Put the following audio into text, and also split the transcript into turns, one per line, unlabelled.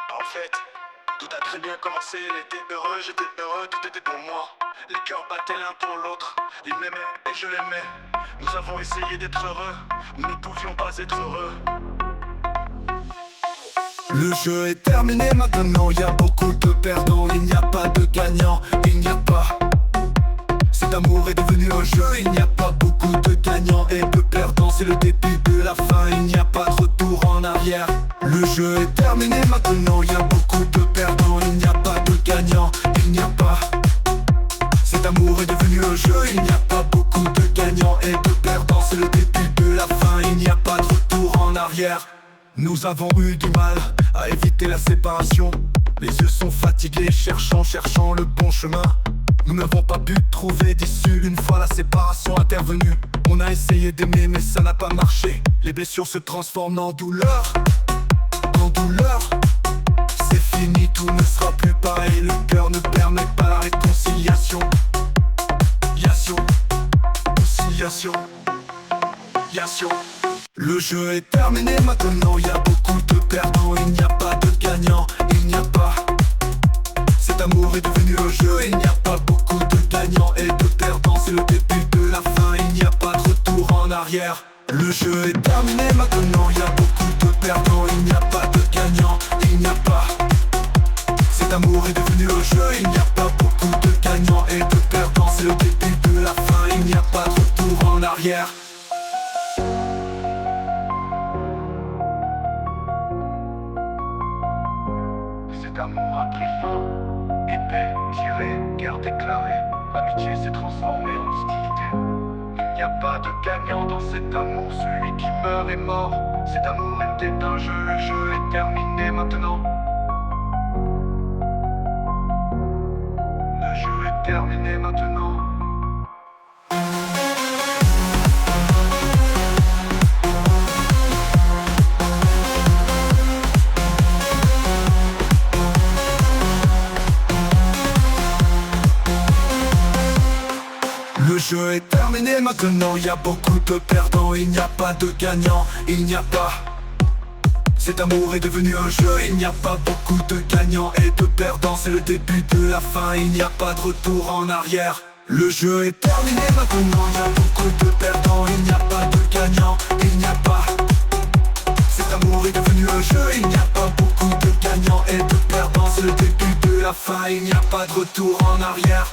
En fait, tout a très bien commencé. Il était heureux, j'étais heureux, tout était pour moi. Les cœurs battaient l'un pour l'autre. Il m'aimait et je l'aimais. Nous avons essayé d'être heureux. Nous ne pouvions pas être heureux.
Le jeu est terminé maintenant, il y a beaucoup de perdants. Il n'y a pas de gagnant, il n'y a pas. Cet amour est devenu un jeu, il n'y a pas beaucoup de gagnants et de perdants. C'est le début de la fin, il n'y a pas de retour en arrière. Le jeu est terminé maintenant, il y a beaucoup de perdants. Il n'y a pas de gagnant, il n'y a pas. Cet amour est devenu un jeu, il n'y a pas beaucoup de gagnants et de perdants. C'est le début de la fin, il n'y a pas de retour en arrière. Nous avons eu du mal à éviter la séparation. Les yeux sont fatigués, cherchant le bon chemin. Nous n'avons pas pu trouver d'issue une fois la séparation intervenue. On a essayé d'aimer mais ça n'a pas marché. Les blessures se transforment en douleur. En douleur. C'est fini, tout ne sera plus pareil. Le cœur ne permet pas la réconciliation. Conciliation. Le jeu est terminé maintenant, il y a beaucoup de perdants. Il n'y a pas de gagnant, il n'y a pas. Cet amour est devenu un jeu, il n'y a pas beaucoup de gagnants et de perdants. C'est le début de la fin, il n'y a pas de retour en arrière. Le jeu est terminé maintenant, il y a beaucoup de perdants. Il n'y a pas de gagnant, il n'y a pas. Cet amour est devenu un jeu, il n'y a pas beaucoup de gagnants et de perdants. C'est le début de la fin, il n'y a pas de retour en arrière.
Cet amour a pris fin. Épais, tiré, guerre déclarée. L'amitié s'est transformée en hostilité. Il n'y a pas de gagnant dans cet amour. Celui qui meurt est mort. Cet amour était un jeu, le jeu est terminé maintenant. Le jeu est terminé maintenant.
Le jeu est terminé maintenant, il y a beaucoup de perdants. Il n'y a pas de gagnant, il n'y a pas. Cet amour est devenu un jeu, il n'y a pas beaucoup de gagnants et de perdants. C'est le début de la fin, il n'y a pas de retour en arrière. Le jeu est terminé maintenant, il y a beaucoup de perdants. Il n'y a pas de gagnant, il n'y a pas. Cet amour est devenu un jeu, il n'y a pas beaucoup de gagnants et de perdants. C'est le début de la fin, il n'y a pas de retour en arrière.